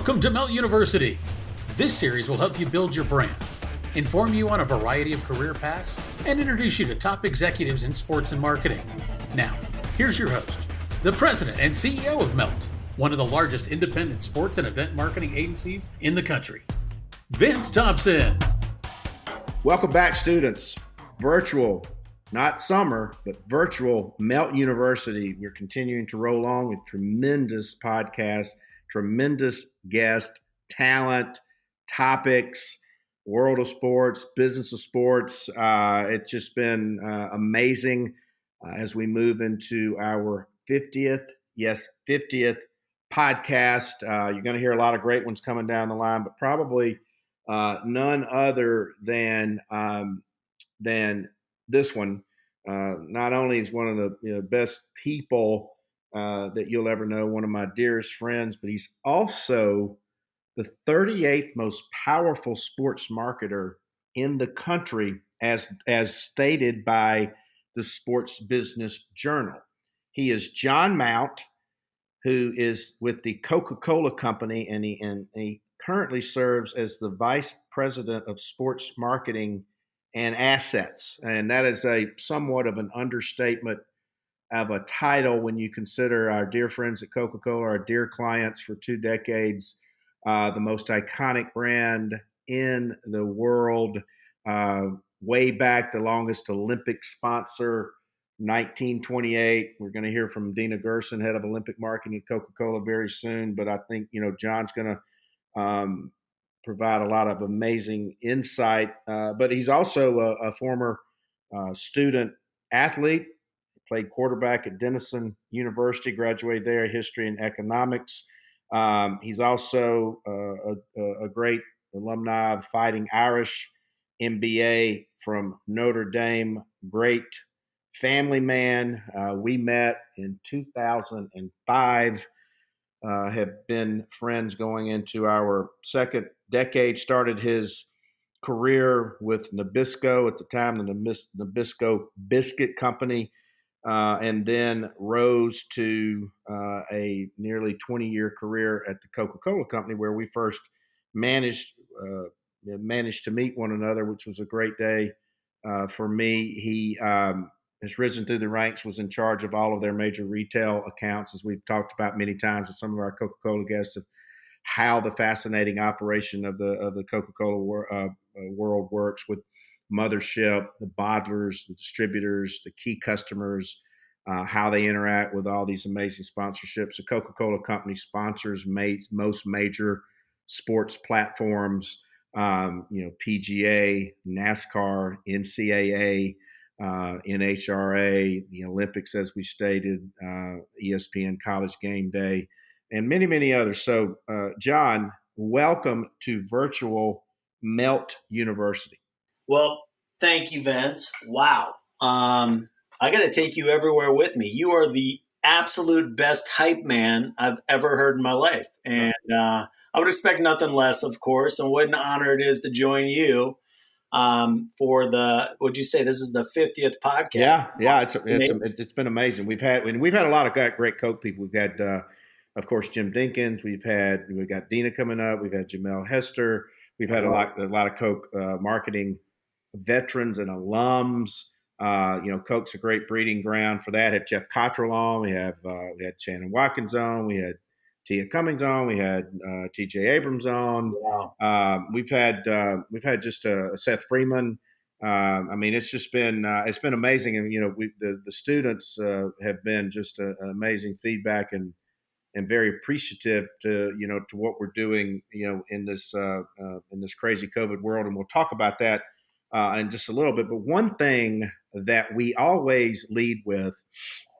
Welcome to Mount University. This series will help you build your brand, inform you on a variety of career paths, and introduce you to top executives in sports and marketing. Now, here's your host, the president and CEO of Melt, one of the largest independent sports and event marketing agencies in the country, Vince Thompson. Welcome back, students. Virtual, not summer, but virtual Melt University. We're continuing to roll on with tremendous podcasts, tremendous guest talent, topics, world of sports, business of sports. It's just been amazing as we move into our 50th podcast. You're going to hear a lot of great ones coming down the line, but probably none other than this one. Not only is one of the best people that you'll ever know, one of my dearest friends, but he's also the 38th most powerful sports marketer in the country, as stated by the Sports Business Journal. He is John Mount, who is with the Coca-Cola Company, and he currently serves as the Vice President of Sports Marketing and Assets. And that is a somewhat of an understatement of a title when you consider our dear friends at Coca-Cola, our dear clients for 2 decades, the most iconic brand in the world, way back, the longest Olympic sponsor, 1928. We're going to hear from Dina Gerson, head of Olympic marketing at Coca-Cola, very soon. But I think, John's going to provide a lot of amazing insight. But he's also a former student athlete, played quarterback at Denison University, graduated there, history and economics. He's also a great alumni of Fighting Irish, MBA from Notre Dame, great family man. We met in 2005, have been friends going into our second decade, started his career with Nabisco, at the time the Nabisco Biscuit Company, and then rose to a nearly 20-year career at the Coca-Cola Company, where we first managed to meet one another, which was a great day for me. He has risen through the ranks, was in charge of all of their major retail accounts, as we've talked about many times with some of our Coca-Cola guests, of how the fascinating operation of the Coca-Cola world works with mothership, the bottlers, the distributors, the key customers, how they interact with all these amazing sponsorships. The Coca-Cola Company sponsors most major sports platforms, PGA, NASCAR, NCAA, NHRA, the Olympics, as we stated, ESPN College Game Day, and many, many others. So, John, welcome to virtual Melt University. Well, thank you, Vince. Wow. I got to take you everywhere with me. You are the absolute best hype man I've ever heard in my life. And I would expect nothing less, of course. And what an honor it is to join you for would you say this is the 50th podcast? Yeah. It's been amazing. We've had a lot of great Coke people. We've had, of course, Jim Dinkins. We've got Dina coming up. We've had Jamel Hester. We've had a lot of Coke marketing veterans and alums. Coke's a great breeding ground for that. Had Jeff Cottrell on. We had Shannon Watkins on. We had Tia Cummings on. We had T.J. Abrams on. Wow. We've had just Seth Freeman. It's been amazing, and the students have been just amazing feedback and very appreciative to what we're doing in this crazy COVID world, and we'll talk about that in just a little bit. But one thing that we always lead with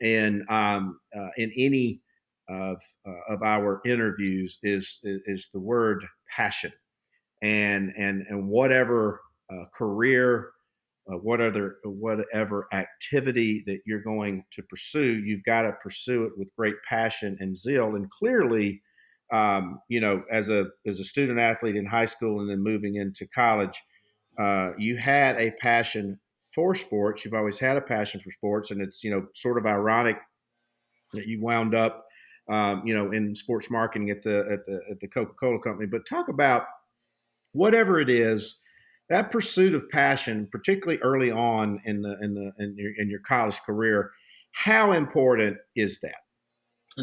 in any of our interviews is the word passion, and whatever career, whatever activity that you're going to pursue, you've got to pursue it with great passion and zeal. And clearly, as a student athlete in high school and then moving into college, you had a passion for sports. You've always had a passion for sports, and it's sort of ironic that you wound up in sports marketing at the Coca-Cola Company. But talk about whatever it is, that pursuit of passion, particularly early on in your college career. How important is that?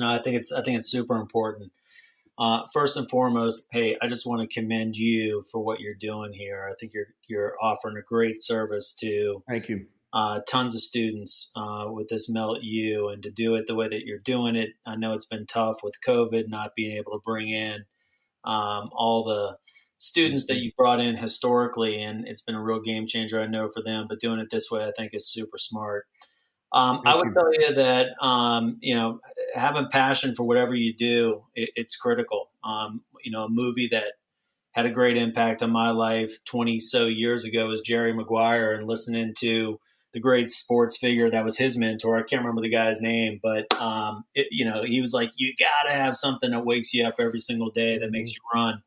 I think it's super important. First and foremost, hey, I just want to commend you for what you're doing here. I think you're offering a great service to Thank you. tons of students with this Melt U, and to do it the way that you're doing it. I know it's been tough with COVID, not being able to bring in all the students that you've brought in historically, and it's been a real game changer, I know, for them. But doing it this way, I think, is super smart. I would tell you that having passion for whatever you do, it's critical. A movie that had a great impact on my life 20 so years ago was Jerry Maguire, and listening to the great sports figure that was his mentor. I can't remember the guy's name, but he was like, you got to have something that wakes you up every single day, that makes you run.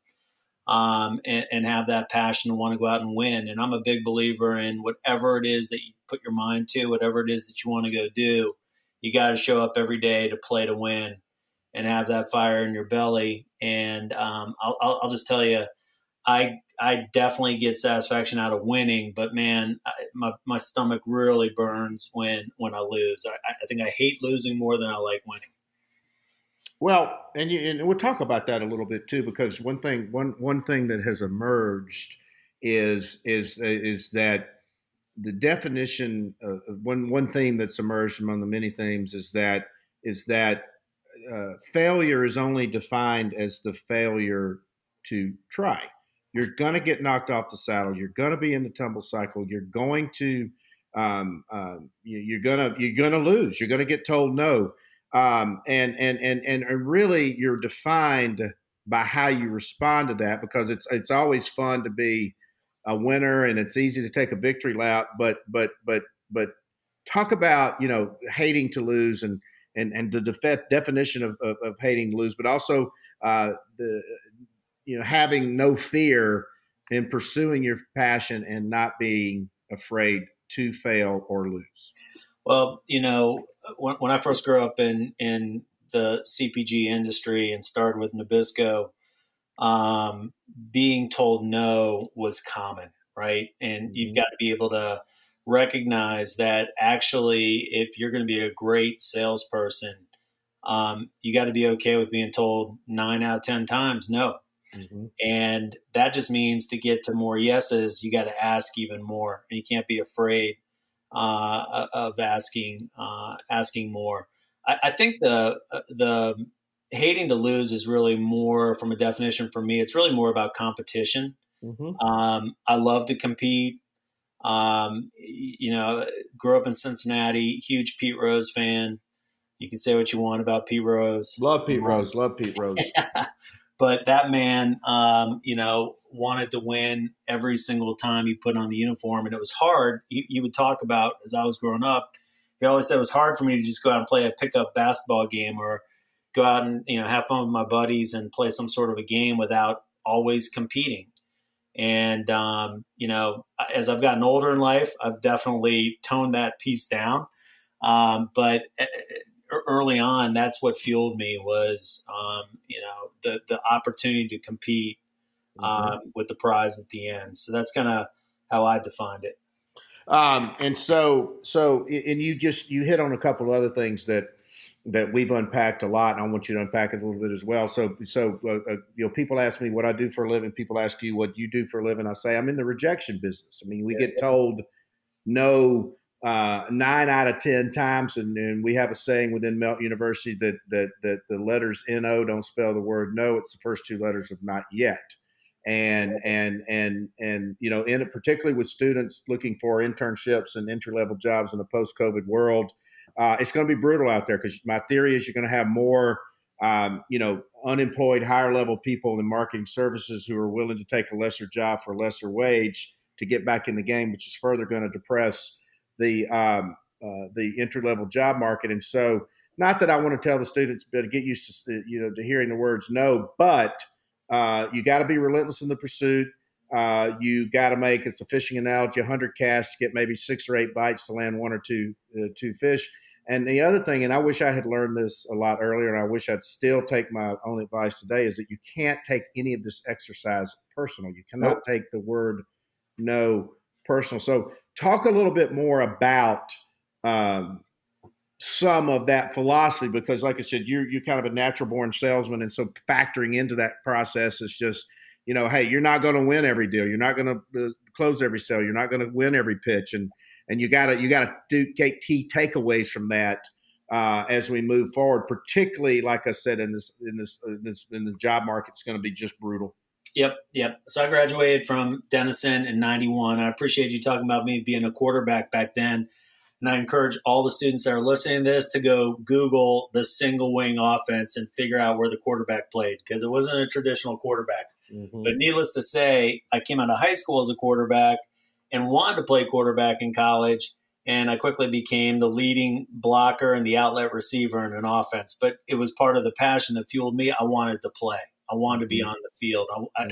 And have that passion to want to go out and win. And I'm a big believer in whatever it is that you put your mind to, whatever it is that you want to go do, you got to show up every day to play to win and have that fire in your belly. And I'll just tell you, I definitely get satisfaction out of winning, but man, my stomach really burns when I lose. I think I hate losing more than I like winning. Well, and we'll talk about that a little bit too, because one thing that has emerged is that the definition of one theme that's emerged among the many themes is that failure is only defined as the failure to try. You're going to get knocked off the saddle. You're going to be in the tumble cycle. You're going to you're gonna lose. You're going to get told no. And really, you're defined by how you respond to that, because it's always fun to be a winner and it's easy to take a victory lap. But talk about hating to lose and the definition of hating to lose, but also the having no fear in pursuing your passion and not being afraid to fail or lose. Well, when I first grew up in the CPG industry and started with Nabisco, being told no was common, right? And you've got to be able to recognize that actually, if you're going to be a great salesperson, you got to be okay with being told 9 out of 10 times no. Mm-hmm. And that just means to get to more yeses, you got to ask even more, and you can't be afraid of asking more. I think the hating to lose is really more, from a definition for me, it's really more about competition. Mm-hmm. I love to compete. Grew up in Cincinnati, huge Pete Rose fan. You can say what you want about Pete Rose. Love Pete Rose. But that man, wanted to win every single time he put on the uniform, and it was hard. He would talk about, as I was growing up, he always said it was hard for me to just go out and play a pickup basketball game, or go out and have fun with my buddies and play some sort of a game without always competing. And as I've gotten older in life, I've definitely toned that piece down. But early on, that's what fueled me, was the opportunity to compete with the prize at the end. So that's kind of how I defined it. And you hit on a couple of other things that we've unpacked a lot, and I want you to unpack it a little bit as well. So people ask me what I do for a living. People ask you what you do for a living. I say I'm in the rejection business. I mean, we get told no 9 out of 10 times, and we have a saying within Melt University that the letters NO don't spell the word no. It's the first 2 letters of not yet. And in it, particularly with students looking for internships and entry-level jobs in a post-COVID world, it's going to be brutal out there, because my theory is you're going to have more unemployed higher-level people in marketing services who are willing to take a lesser job for a lesser wage to get back in the game, which is further going to depress the entry-level job market. And so, not that I want to tell the students to get used to to hearing the words no, but you got to be relentless in the pursuit. You got to make, it's a fishing analogy, 100 casts to get maybe 6 or 8 bites to land 1 or 2 fish. And the other thing, and I wish I had learned this a lot earlier, and I wish I'd still take my own advice today, is that you can't take any of this exercise personal. You cannot Nope. take the word no personal. So talk a little bit more about um, some of that philosophy, because like I said, you're kind of a natural born salesman. And so factoring into that process is just, hey, you're not going to win every deal. You're not going to close every sale. You're not going to win every pitch. And you gotta get key takeaways from that as we move forward, particularly like I said, in the job market, it's going to be just brutal. Yep. So I graduated from Denison in 91. I appreciate you talking about me being a quarterback back then. And I encourage all the students that are listening to this to go Google the single wing offense and figure out where the quarterback played, because it wasn't a traditional quarterback. Mm-hmm. But needless to say, I came out of high school as a quarterback and wanted to play quarterback in college. And I quickly became the leading blocker and the outlet receiver in an offense. But it was part of the passion that fueled me. I wanted to play. I wanted to be on the field. I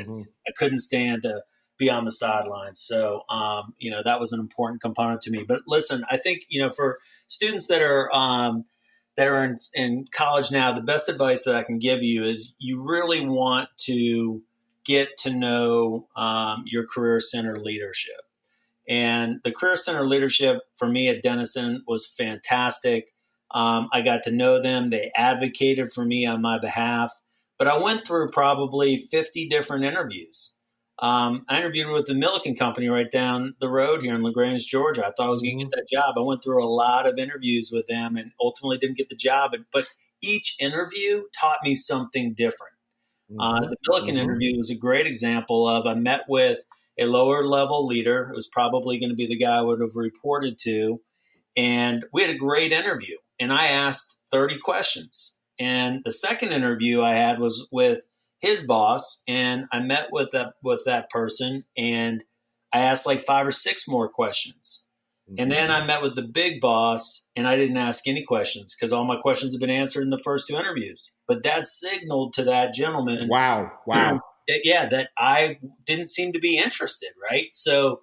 couldn't stand to be on the sidelines. So, that was an important component to me. But listen, I think, for students that are in college now, the best advice that I can give you is you really want to get to know your career center leadership. And the career center leadership for me at Denison was fantastic. I got to know them. They advocated for me on my behalf. But I went through probably 50 different interviews. I interviewed with the Milliken Company right down the road here in LaGrange, Georgia. I thought I was going to get that job. I went through a lot of interviews with them and ultimately didn't get the job. But each interview taught me something different. The Milliken interview was a great example of I met with a lower level leader. It was probably going to be the guy I would have reported to. And we had a great interview. And I asked 30 questions. And the second interview I had was with his boss. And I met with that person. And I asked like 5 or 6 more questions. And then I met with the big boss, and I didn't ask any questions because all my questions have been answered in the first 2 interviews. But that signaled to that gentleman, wow, that I didn't seem to be interested, right? So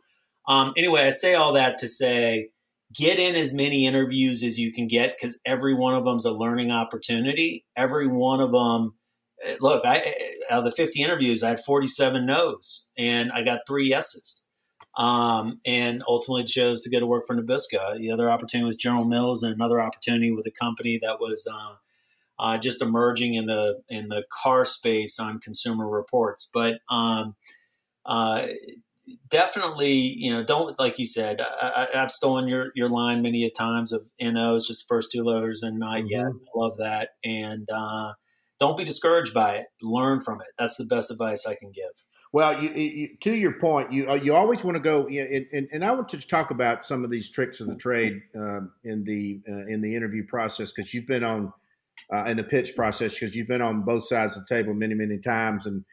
anyway, I say all that to say, get in as many interviews as you can get, because every one of them is a learning opportunity. Every one of them, look, out of the 50 interviews, I had 47 no's, and I got 3 yeses. And ultimately chose to go to work for Nabisco. The other opportunity was General Mills, and another opportunity with a company that was just emerging in the car space on Consumer Reports. But definitely, don't, like you said, I've stolen your line many a times of NOs, just first 2 letters and not yet. I love that. And don't be discouraged by it. Learn from it. That's the best advice I can give. Well, to your point, you always want to go, and I want to talk about some of these tricks of the trade in the interview process, because you've been on in the pitch process, because you've been on both sides of the table many times, and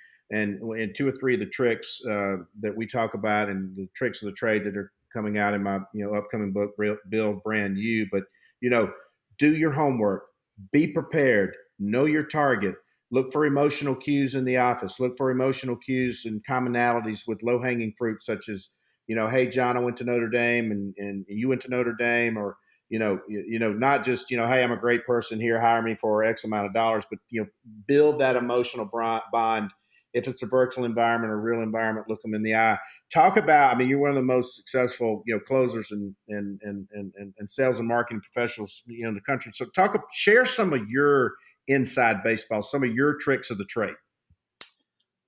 2 or 3 of the tricks that we talk about, and the tricks of the trade that are coming out in my upcoming book, Build Brand You. But do your homework, be prepared, know your target. Look for emotional cues in the office. Look for emotional cues and commonalities with low-hanging fruit, such as, hey, John, I went to Notre Dame, and you went to Notre Dame, or, not just, hey, I'm a great person here, hire me for X amount of dollars, but, build that emotional bond. If it's a virtual environment or real environment, look them in the eye. Talk about, you're one of the most successful, closers and sales and marketing professionals, in the country. So share some of your inside baseball, some of your tricks of the trade.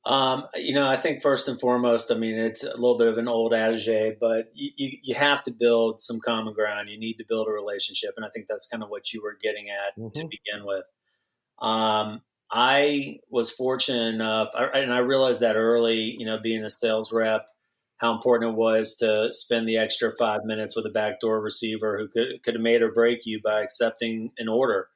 I think first and foremost, it's a little bit of an old adage, but you have to build some common ground. You need to build a relationship. And I think that's kind of what you were getting at to begin with. I was fortunate enough, and I realized that early, being a sales rep, how important it was to spend the extra 5 minutes with a backdoor receiver who could have made or break you by accepting an order.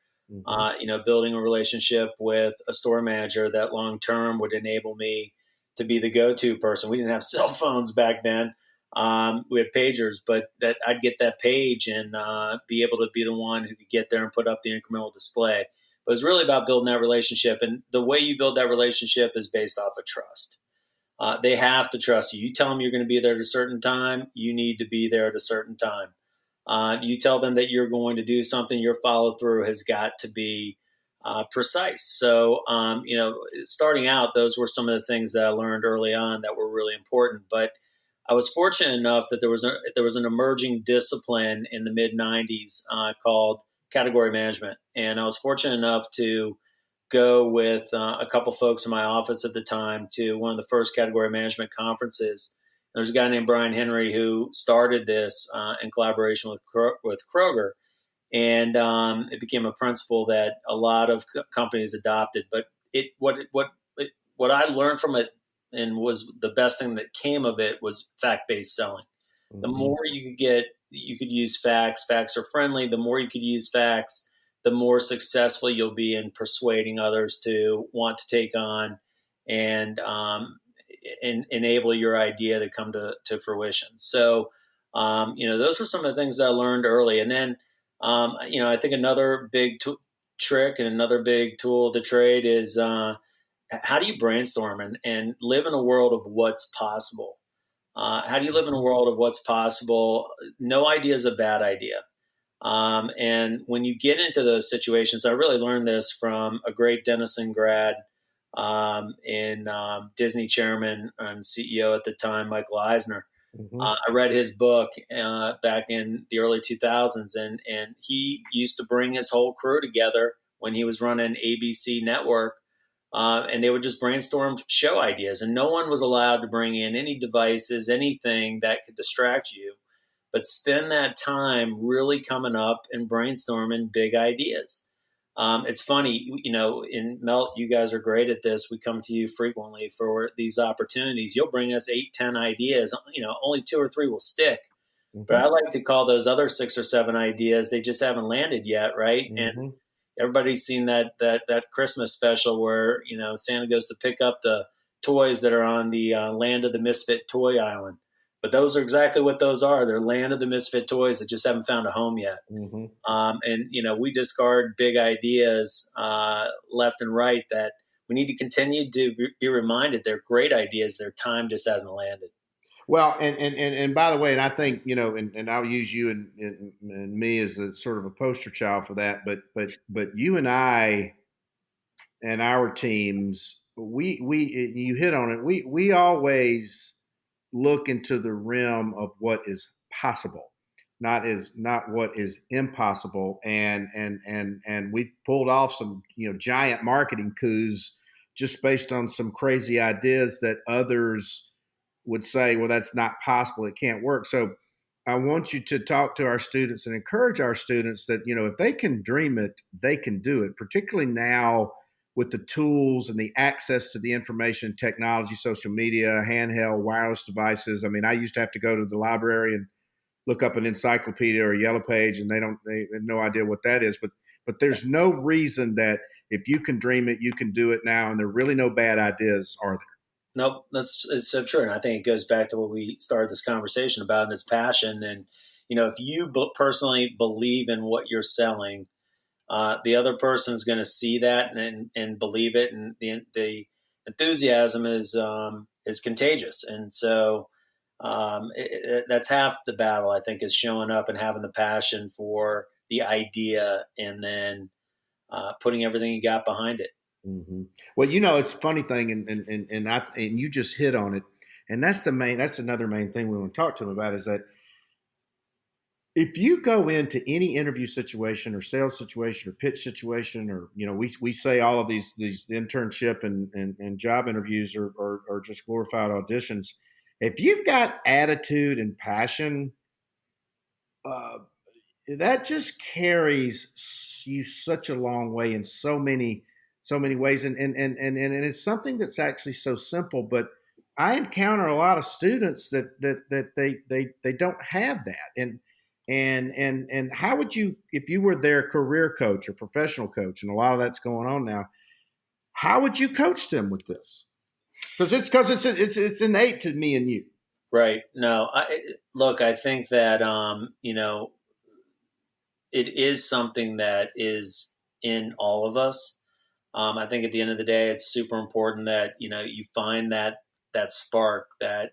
Building a relationship with a store manager that long term would enable me to be the go-to person. We didn't have cell phones back then. We had pagers, but that I'd get that page and be able to be the one who could get there and put up the incremental display. But it's really about building that relationship. And the way you build that relationship is based off of trust. They have to trust you. You tell them you're going to be there at a certain time, you need to be there at a certain time. You tell them that you're going to do something, your follow through has got to be precise. So, starting out, those were some of the things that I learned early on that were really important. But I was fortunate enough that there was an emerging discipline in the mid '90s called category management, and I was fortunate enough to go with a couple folks in my office at the time to one of the first category management conferences. There's a guy named Brian Henry who started this in collaboration with Kroger, and it became a principle that a lot of companies adopted. But what I learned from it and was the best thing that came of it was fact-based selling. The more you could use facts. Facts are friendly. The more you could use facts, the more successful you'll be in persuading others to want to take on and enable your idea to come to fruition. So, those were some of the things that I learned early. And then, I think another big trick and another big tool of the trade is how do you brainstorm and live in a world of what's possible? How do you live in a world of what's possible? No idea is a bad idea. And when you get into those situations, I really learned this from a great Denison grad in Disney chairman and CEO at the time, Michael Eisner. I read his book back in the early 2000s, and he used to bring his whole crew together when he was running ABC Network, and they would just brainstorm show ideas, and no one was allowed to bring in any devices, anything that could distract you, but spend that time really coming up and brainstorming big ideas. It's funny, in Melt, you guys are great at this. We come to you frequently for these opportunities. You'll bring us 8, 10 ideas. Only 2 or 3 will stick. But I like to call those other 6 or 7 ideas, they just haven't landed yet, right? And everybody's seen that Christmas special where, Santa goes to pick up the toys that are on the Land of the Misfit Toy Island. But those are exactly what those are. They're Land of the Misfit toys that just haven't found a home yet. And we discard big ideas left and right that we need to continue to be reminded they're great ideas. Their time just hasn't landed. Well, and by the way, and I think, and I'll use you and me as a sort of a poster child for that. But you and I and our teams, we you hit on it. We always look into the realm of what is possible, not what is impossible. And we pulled off some giant marketing coups just based on some crazy ideas that others would say, well, that's not possible, it can't work. So I want you to talk to our students and encourage our students that if they can dream it, they can do it, particularly now with the tools and the access to the information technology, social media, handheld, wireless devices. I mean, I used to have to go to the library and look up an encyclopedia or a yellow page, and they have no idea what that is. But there's no reason that if you can dream it, you can do it now. And there are really no bad ideas, are there? Nope, it's so true. And I think it goes back to what we started this conversation about, and it's passion. And, if you personally believe in what you're selling, the other person's going to see that and believe it, and the enthusiasm is contagious. And so that's half the battle, I think, is showing up and having the passion for the idea, and then putting everything you got behind it. Well, it's a funny thing, and you just hit on it, and that's another main thing we want to talk to them about is that if you go into any interview situation or sales situation or pitch situation, or we say all of these internship and job interviews are just glorified auditions. If you've got attitude and passion, that just carries you such a long way in so many ways, and it's something that's actually so simple, but I encounter a lot of students that they don't have that. And how would you, if you were their career coach or professional coach, and a lot of that's going on now, how would you coach them with this? Because it's innate to me and you. Right. No, I think that it is something that is in all of us. I think at the end of the day, it's super important that you find that spark, that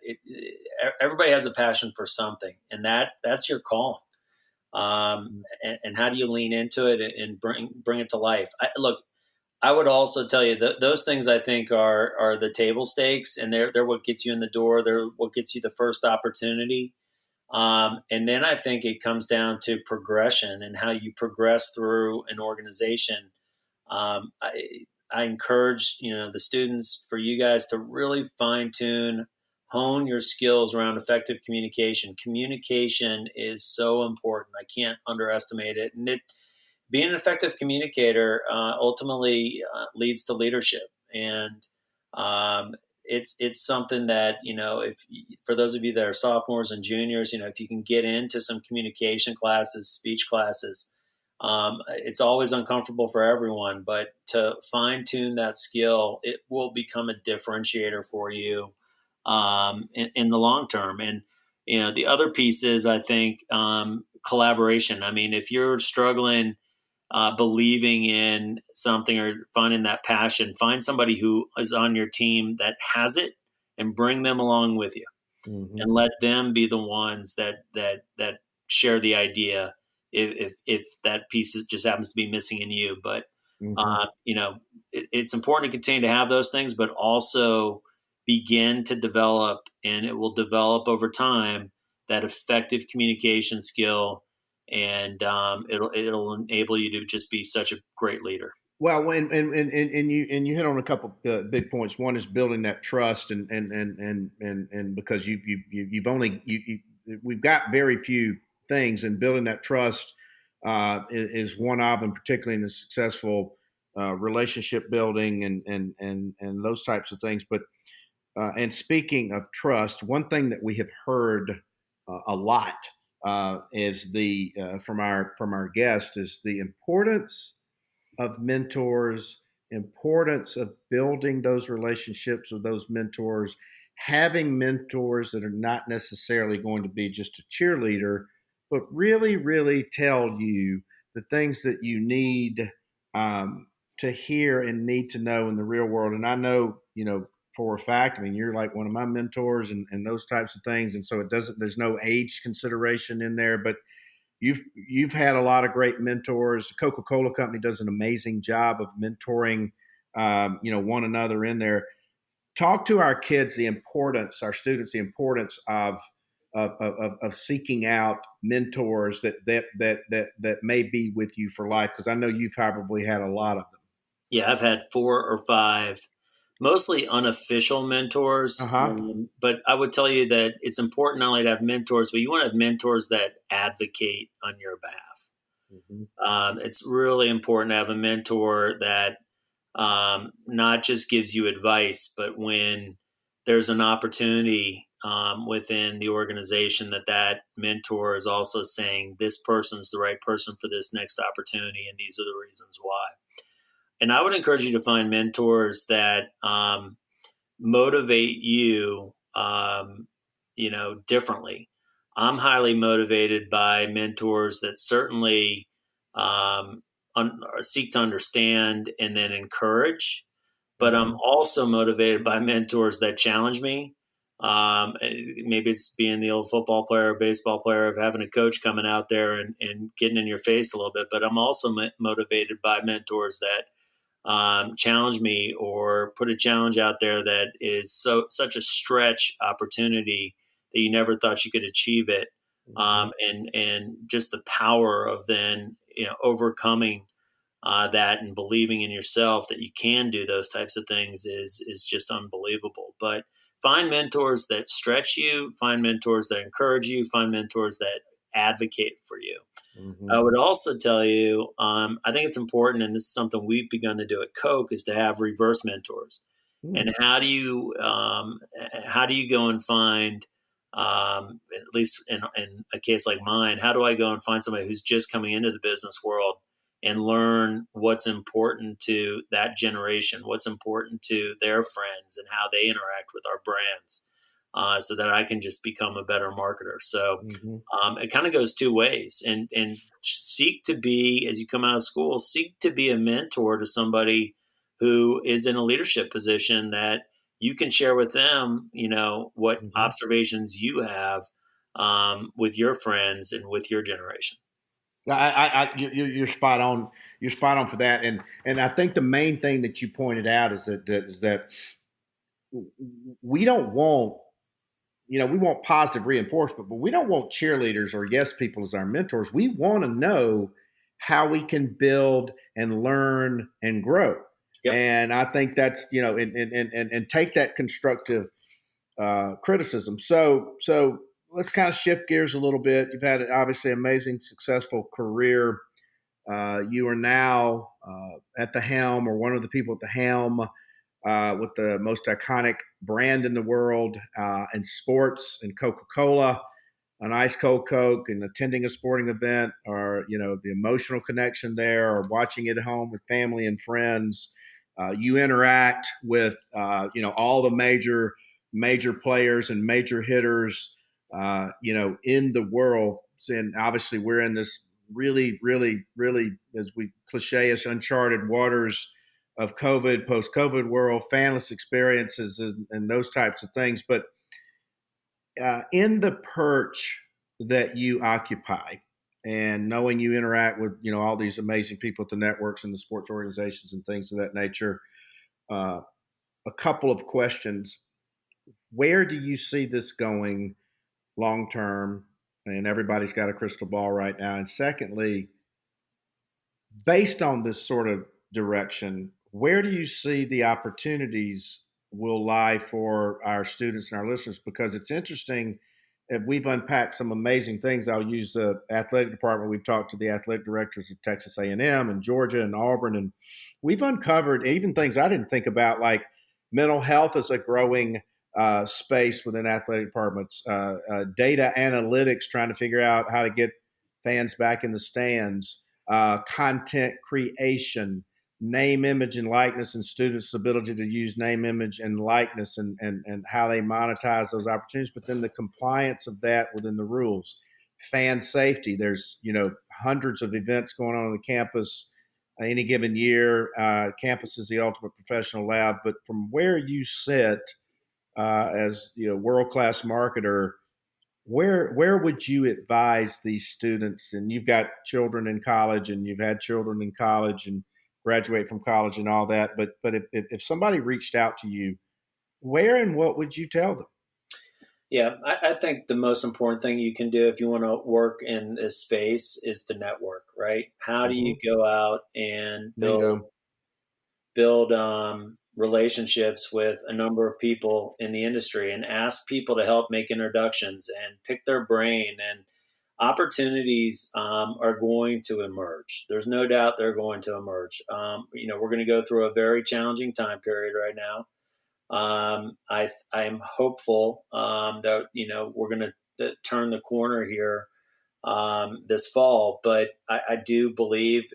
everybody has a passion for something, and that's your calling. and how do you lean into it and bring it to life? Look, I would also tell you that those things I think are the table stakes, and they're what gets you in the door. They're what gets you the first opportunity. And then I think it comes down to progression and how you progress through an organization. I encourage the students, for you guys to really fine tune, hone your skills around effective communication. Communication is so important. I can't underestimate it. And being an effective communicator ultimately leads to leadership. And it's something that, if for those of you that are sophomores and juniors, if you can get into some communication classes, speech classes, it's always uncomfortable for everyone, but to fine tune that skill, it will become a differentiator for you in the long term. And the other piece is, I think, collaboration. I mean, if you're struggling believing in something or finding that passion, find somebody who is on your team that has it and bring them along with you, and let them be the ones that share the idea if that piece just happens to be missing in you. But it's important to continue to have those things, but also begin to develop, and it will develop over time, that effective communication skill, and it'll enable you to just be such a great leader. Well, and you hit on a couple big points. One is building that trust, and because we've got very few things, and building that trust is one of them, particularly in the successful relationship building and those types of things. But and speaking of trust, one thing that we have heard a lot is from our guest is the importance of mentors, importance of building those relationships with those mentors, having mentors that are not necessarily going to be just a cheerleader, but really, really tell you the things that you need to hear and need to know in the real world. And I know, for a fact, I mean, you're like one of my mentors and those types of things. And so there's no age consideration in there, but you've had a lot of great mentors. Coca-Cola Company does an amazing job of mentoring, one another in there. Talk to our kids our students, the importance of seeking out mentors that may be with you for life, because I know you've probably had a lot of them. Yeah, I've had 4 or 5, mostly unofficial mentors. But I would tell you that it's important not only to have mentors, but you want to have mentors that advocate on your behalf. It's really important to have a mentor that not just gives you advice, but when there's an opportunity within the organization, that mentor is also saying, this person's the right person for this next opportunity, and these are the reasons why. And I would encourage you to find mentors that motivate you, differently. I'm highly motivated by mentors that certainly seek to understand and then encourage. But I'm also motivated by mentors that challenge me. Maybe it's being the old football player or baseball player, of having a coach coming out there and getting in your face a little bit. But I'm also motivated by mentors that challenge me or put a challenge out there that is such a stretch opportunity that you never thought you could achieve it. And just the power of then, overcoming that and believing in yourself that you can do those types of things is just unbelievable. But find mentors that stretch you, find mentors that encourage you, find mentors that advocate for you. I would also tell you, I think it's important, and this is something we've begun to do at Coke, is to have reverse mentors. And how do you go and find, at least in a case like mine, how do I go and find somebody who's just coming into the business world and learn what's important to that generation, what's important to their friends, and how they interact with our brands, so that I can just become a better marketer. So it kind of goes two ways, and seek to be, as you come out of school, seek to be a mentor to somebody who is in a leadership position that you can share with them, what observations you have with your friends and with your generation. You're spot on. You're spot on for that. And I think the main thing that you pointed out is that we don't want, we want positive reinforcement, but we don't want cheerleaders or yes people as our mentors. We want to know how we can build and learn and grow. Yep. And I think that's, and take that constructive criticism. So let's kind of shift gears a little bit. You've had obviously amazing, successful career. You are now at the helm, or one of the people at the helm, with the most iconic brand in the world in sports, and Coca-Cola, an ice cold Coke, and attending a sporting event, or the emotional connection there, or watching it at home with family and friends. You interact with all the major players and major hitters in the world. And obviously we're in this really, really, really, as we cliche-ish, uncharted waters of COVID, post-COVID world, fanless experiences, and those types of things. But in the perch that you occupy, and knowing you interact with all these amazing people at the networks and the sports organizations and things of that nature, a couple of questions. Where do you see this going long term? And everybody's got a crystal ball right now. And secondly, based on this sort of direction, where do you see the opportunities will lie for our students and our listeners? Because it's interesting. We've unpacked some amazing things. I'll use the athletic department. We've talked to the athletic directors of Texas A&M and Georgia and Auburn, and we've uncovered even things I didn't think about, like mental health is a growing space within athletic departments, data analytics, trying to figure out how to get fans back in the stands, content creation, name, image, and likeness, and students' ability to use name, image, and likeness, and how they monetize those opportunities, but then the compliance of that within the rules. Fan safety. There's, hundreds of events going on the campus any given year. Campus is the ultimate professional lab, but from where you sit as world-class marketer, where would you advise these students? And you've got children in college, and you've had children in college and graduate from college and all that. But if somebody reached out to you, where and what would you tell them? Yeah, I think the most important thing you can do if you want to work in this space is to network, right? How do you go out and build relationships with a number of people in the industry, and ask people to help make introductions and pick their brain, and opportunities are going to emerge. There's no doubt they're going to emerge. We're going to go through a very challenging time period right now. I'm hopeful that we're going to turn the corner here this fall, but I do believe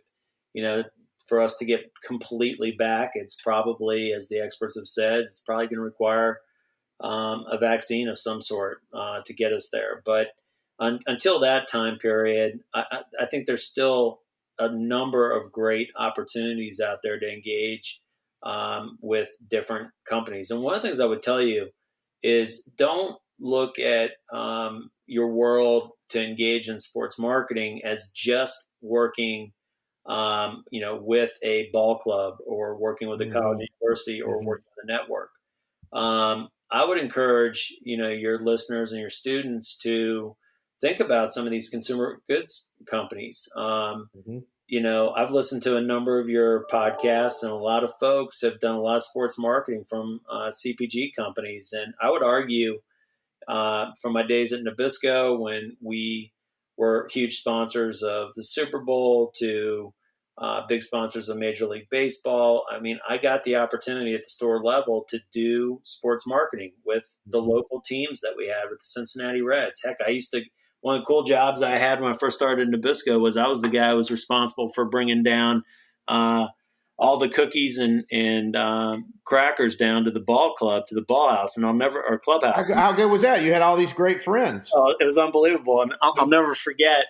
for us to get completely back, it's probably, as the experts have said, it's probably going to require a vaccine of some sort to get us there. But until that time period, I think there's still a number of great opportunities out there to engage with different companies. And one of the things I would tell you is, don't look at your world to engage in sports marketing as just working with a ball club, or working with a college university, or working with a network. I would encourage, your listeners and your students to think about some of these consumer goods companies. I've listened to a number of your podcasts, and a lot of folks have done a lot of sports marketing from CPG companies. And I would argue from my days at Nabisco, when we were huge sponsors of the Super Bowl, to big sponsors of Major League Baseball. I mean, I got the opportunity at the store level to do sports marketing with the local teams that we had, with the Cincinnati Reds. Heck, one of the cool jobs I had when I first started in Nabisco was I was the guy who was responsible for bringing down all the cookies and crackers down to the ball club, to the ball house, and or clubhouse. How good was that? You had all these great friends. Oh, it was unbelievable. And I'll never forget.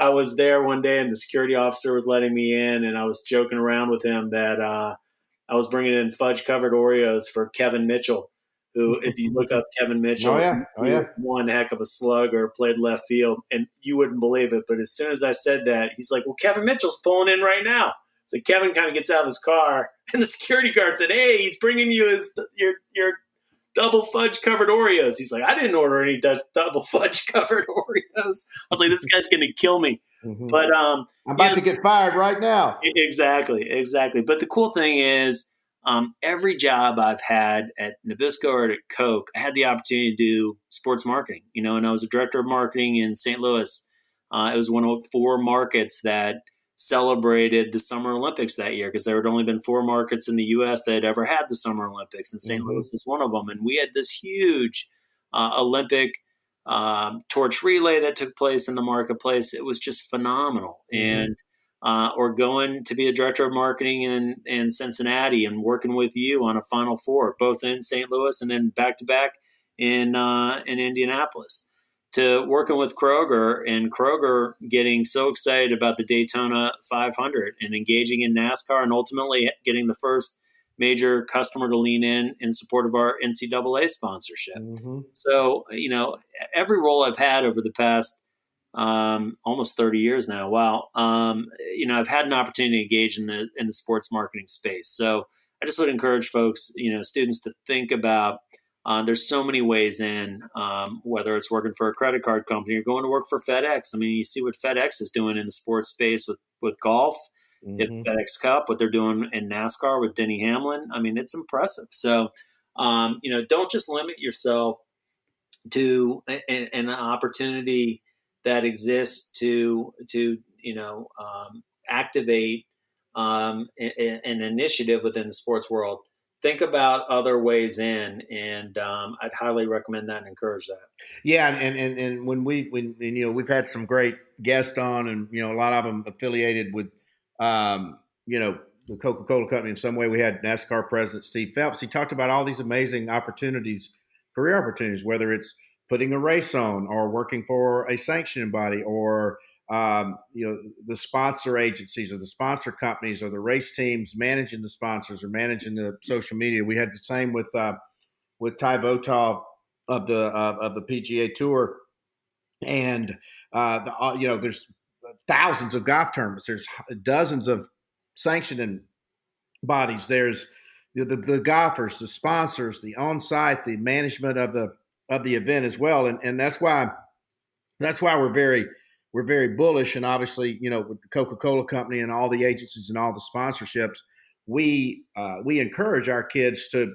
I was there one day, and the security officer was letting me in, and I was joking around with him that I was bringing in fudge-covered Oreos for Kevin Mitchell, who, if you look up Kevin Oh Mitchell, yeah, oh he was yeah. one heck of a slugger, played left field, and you wouldn't believe it. But as soon as I said that, he's like, "Well, Kevin Mitchell's pulling in right now." So Kevin kind of gets out of his car, and the security guard said, "Hey, he's bringing you your double fudge covered Oreos." He's like, "I didn't order any double fudge covered Oreos." I was like, "This guy's going to kill me." Mm-hmm. But I'm about to get fired right now. exactly. But the cool thing is, every job I've had at Nabisco or at Coke, I had the opportunity to do sports marketing. And I was a director of marketing in St. Louis. It was one of 4 markets that celebrated the Summer Olympics that year, because there had only been 4 markets in the U.S. that had ever had the Summer Olympics, and St. Louis was one of them. And we had this huge Olympic torch relay that took place in the marketplace. It was just phenomenal. And or going to be a director of marketing in Cincinnati and working with you on a Final Four, both in St. Louis and then back to back in Indianapolis, to working with Kroger, and Kroger getting so excited about the Daytona 500 and engaging in NASCAR, and ultimately getting the first major customer to lean in support of our NCAA sponsorship. So, every role I've had over the past almost 30 years now. Wow. I've had an opportunity to engage in the sports marketing space. So I just would encourage folks, students, to think about, there's so many ways in, whether it's working for a credit card company or going to work for FedEx. I mean, you see what FedEx is doing in the sports space with golf, if FedEx Cup, what they're doing in NASCAR with Denny Hamlin. I mean, it's impressive. So, don't just limit yourself to an opportunity that exists to activate an initiative within the sports world. Think about other ways in, and I'd highly recommend that and encourage that. Yeah, and when we've had some great guests on, and a lot of them affiliated with the Coca-Cola Company in some way. We had NASCAR President Steve Phelps. He talked about all these amazing opportunities, career opportunities, whether it's putting a race on, or working for a sanctioning body, or the sponsor agencies, or the sponsor companies, or the race teams managing the sponsors, or managing the social media. We had the same with Ty Votov of the PGA Tour, and there's thousands of golf tournaments. There's dozens of sanctioning bodies. There's the golfers, the sponsors, the on-site, the management of the event as well, and that's why we're very bullish. And obviously, with the Coca-Cola Company and all the agencies and all the sponsorships, we encourage our kids to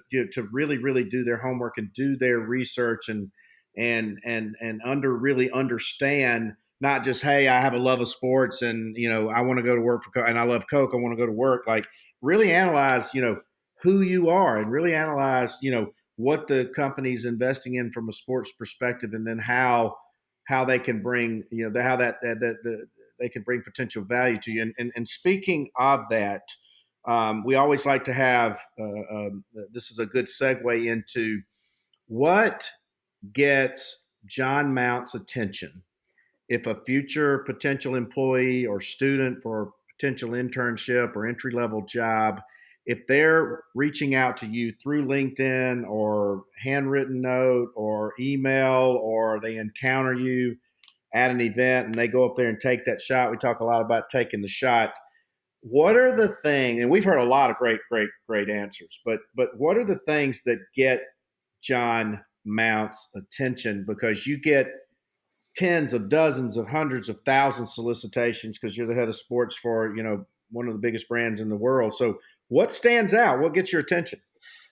really do their homework and do their research, and really understand, not just, hey, I have a love of sports, and I want to go to work for Coke, and I love Coke, I want to go to work. Like, really analyze who you are, and really analyze what the company's investing in from a sports perspective, and then how they can bring they can bring potential value to you. And speaking of that, we always like to have this is a good segue into what gets John Mount's attention if a future potential employee or student for a potential internship or entry level job, if they're reaching out to you through LinkedIn or handwritten note or email, or they encounter you at an event and they go up there and take that shot. We talk a lot about taking the shot. What are the things, and we've heard a lot of great answers, but what are the things that get John Mount's attention? Because you get tens of dozens of hundreds of thousands solicitations, because you're the head of sports for one of the biggest brands in the world. So what stands out? What gets your attention?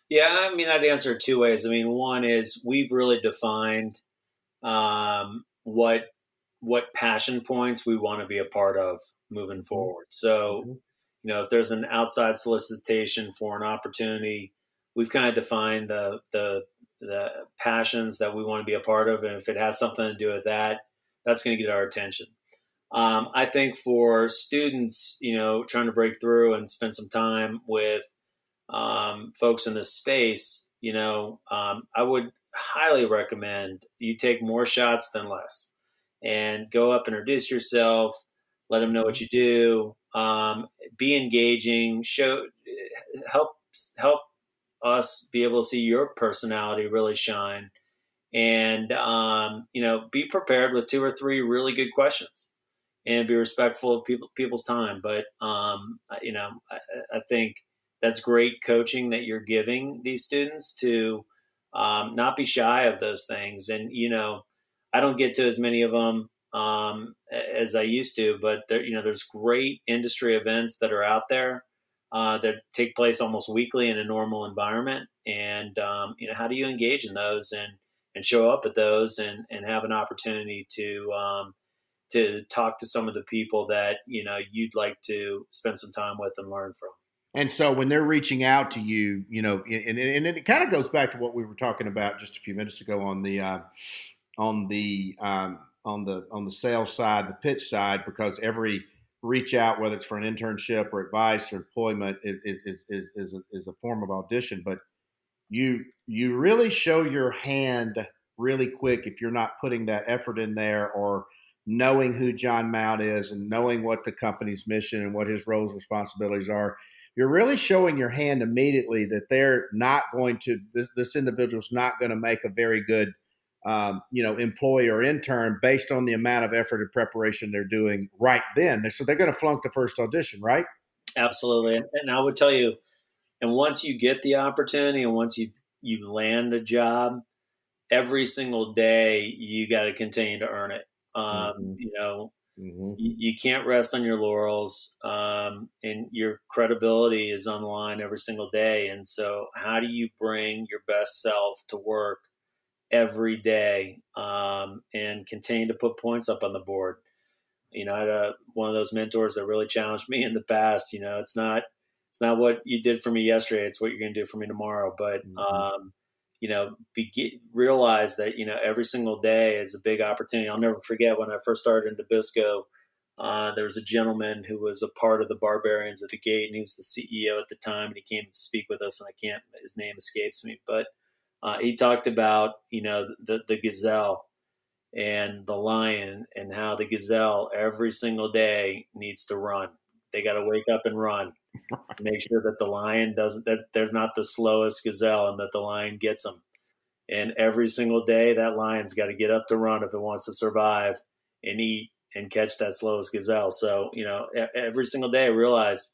Yeah, I mean, I'd answer it 2 ways. I mean, one is we've really defined what passion points we want to be a part of moving forward. So, if there's an outside solicitation for an opportunity, we've kind of defined the passions that we want to be a part of, and if it has something to do with that, that's going to get our attention. I think for students, trying to break through and spend some time with folks in this space, I would highly recommend you take more shots than less, and go up, introduce yourself, let them know what you do, be engaging, help us be able to see your personality really shine, and be prepared with 2 or 3 really good questions, and be respectful of people's time. But I think that's great coaching that you're giving these students to not be shy of those things. And I don't get to as many of them as I used to, but there's great industry events that are out there that take place almost weekly in a normal environment. And how do you engage in those and show up at those and have an opportunity to talk to some of the people that you'd like to spend some time with and learn from. And so when they're reaching out to you, and it kind of goes back to what we were talking about just a few minutes ago on the sales side, the pitch side, because every reach out, whether it's for an internship or advice or employment, is a form of audition. But you really show your hand really quick if you're not putting that effort in there, or knowing who John Mount is and knowing what the company's mission and what his roles and responsibilities are. You're really showing your hand immediately that they're not going to, this individual's not going to make a very good employee or intern based on the amount of effort and preparation they're doing right then. So they're going to flunk the first audition, right? Absolutely. And I would tell you, and once you get the opportunity and once you land a job, every single day you got to continue to earn it. You can't rest on your laurels, and your credibility is on the line every single day. And so how do you bring your best self to work every day and continue to put points up on the board? I had one of those mentors that really challenged me in the past. It's not what you did for me yesterday, it's what you're going to do for me tomorrow. But realize that every single day is a big opportunity. I'll never forget when I first started in Nabisco. There was a gentleman who was a part of the Barbarians at the Gate, and he was the CEO at the time, and he came to speak with us, and his name escapes me, but he talked about the gazelle and the lion, and how the gazelle every single day needs to run. They got to wake up and run. Make sure that the lion that they're not the slowest gazelle, and that the lion gets them. And every single day, that lion's got to get up to run if it wants to survive and eat and catch that slowest gazelle. So, every single day I realize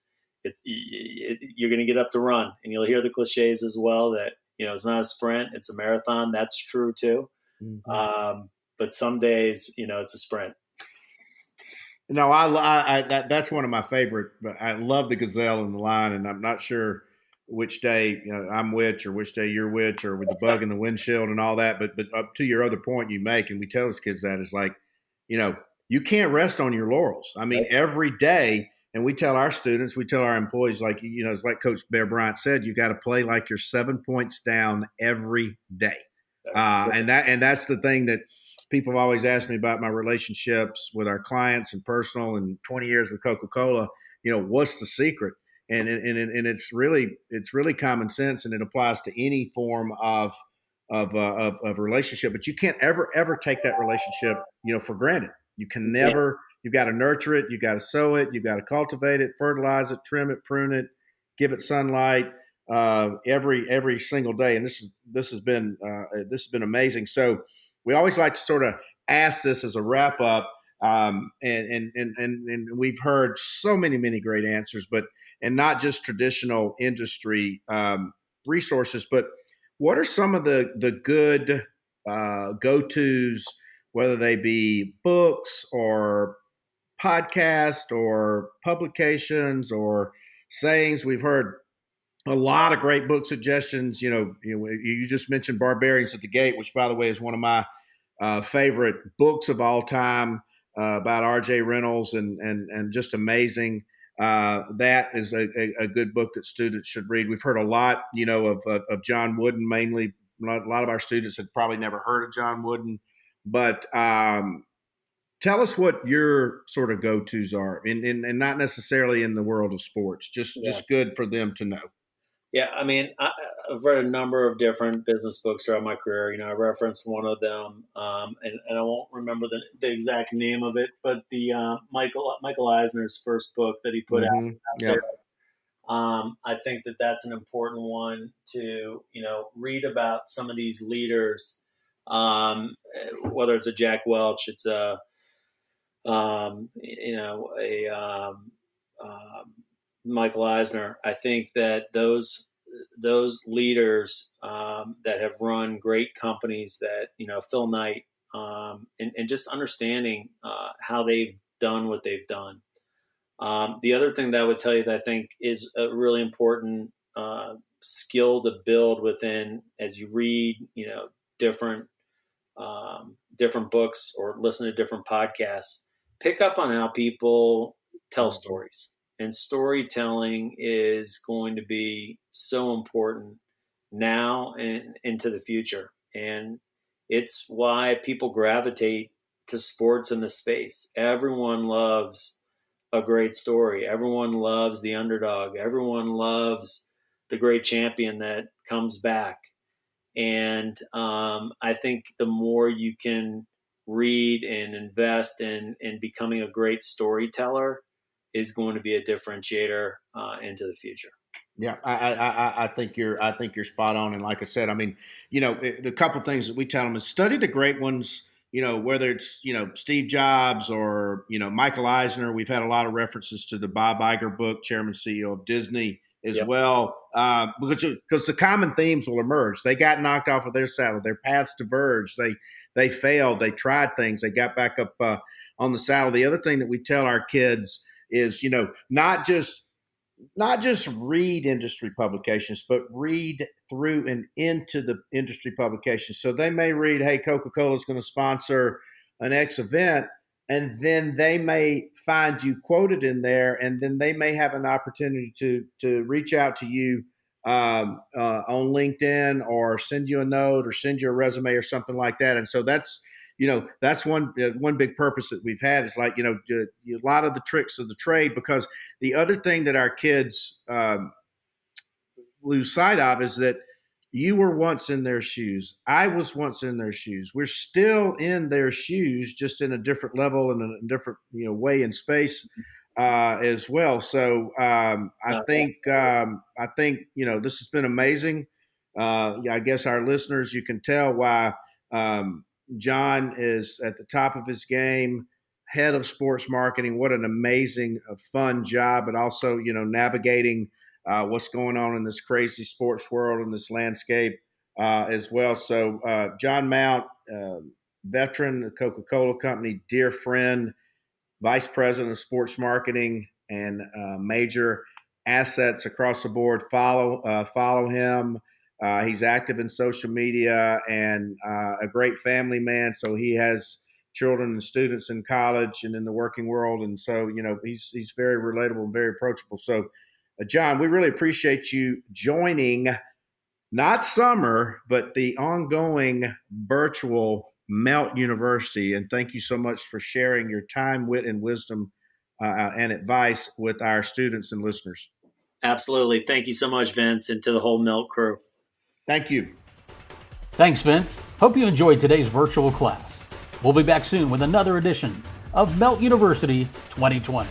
you're going to get up to run, and you'll hear the cliches as well that, it's not a sprint, it's a marathon. That's true too. Mm-hmm. But some days, it's a sprint. No, that's one of my favorite. I love the gazelle and the lion, and I'm not sure which day I'm which, or which day you're which, or with the bug in the windshield and all that. But up to your other point you make, and we tell those kids that, is like, you can't rest on your laurels. I mean, every day, and we tell our students, we tell our employees, like, it's like Coach Bear Bryant said, you got to play like you're 7 points down every day. And that's the thing that people have always asked me about, my relationships with our clients and personal, and 20 years with Coca-Cola. What's the secret? And it's really common sense, and it applies to any form of relationship. But you can't ever take that relationship for granted. You can never. You've got to nurture it. You've got to sow it. You've got to cultivate it, fertilize it, trim it, prune it, give it sunlight every single day. And this has been amazing. So we always like to sort of ask this as a wrap up, and we've heard so many great answers, and not just traditional industry resources, but what are some of the good go-tos, whether they be books or podcasts or publications or sayings? We've heard a lot of great book suggestions. You just mentioned Barbarians at the Gate, which, by the way, is one of my favorite books of all time, about R.J. Reynolds, and just amazing. That is a good book that students should read. We've heard a lot, of John Wooden. Mainly, a lot of our students had probably never heard of John Wooden, but tell us what your sort of go-tos are, and not necessarily in the world of sports, just good for them to know. Yeah, I mean, I've read a number of different business books throughout my career. I referenced one of them, and I won't remember the exact name of it, but the Michael Eisner's first book that he put out there. I think that that's an important one to, read about some of these leaders, whether it's a Jack Welch, it's a Michael Eisner. I think that those leaders that have run great companies, that Phil Knight, and just understanding how they've done what they've done. The other thing that I would tell you that I think is a really important skill to build within, as you read, different different books or listen to different podcasts, pick up on how people tell stories. And storytelling is going to be so important now and into the future. And it's why people gravitate to sports in the space. Everyone loves a great story. Everyone loves the underdog. Everyone loves the great champion that comes back. And I think the more you can read and invest in becoming a great storyteller is going to be a differentiator into the future. Yeah, I think you're spot on. And like I said, I mean, the couple things that we tell them is study the great ones. Whether it's Steve Jobs or Michael Eisner. We've had a lot of references to the Bob Iger book, Chairman CEO of Disney, as well, because the common themes will emerge. They got knocked off of their saddle. Their paths diverged. They failed. They tried things. They got back up on the saddle. The other thing that we tell our kids is, not just read industry publications, but read through and into the industry publications. So they may read, hey, Coca-Cola is going to sponsor an X event, and then they may find you quoted in there, and then they may have an opportunity to reach out to you on LinkedIn, or send you a note, or send you a resume or something like that. And so that's one big purpose that we've had, is like, a lot of the tricks of the trade. Because the other thing that our kids lose sight of is that you were once in their shoes. I was once in their shoes. We're still in their shoes, just in a different level and a different way in space as well. So I think this has been amazing. I guess our listeners, you can tell why John is at the top of his game, head of sports marketing. What an amazing, fun job, but also, navigating what's going on in this crazy sports world and this landscape as well. So John Mount, veteran of the Coca-Cola Company, dear friend, vice president of sports marketing, and major assets across the board. Follow him. He's active in social media, and a great family man. So he has children and students in college and in the working world. And so, he's very relatable and very approachable. So, John, we really appreciate you joining, not summer, but the ongoing virtual Melt University. And thank you so much for sharing your time, wit, and wisdom and advice with our students and listeners. Absolutely. Thank you so much, Vince, and to the whole Melt crew. Thank you. Thanks, Vince. Hope you enjoyed today's virtual class. We'll be back soon with another edition of Melt University 2020.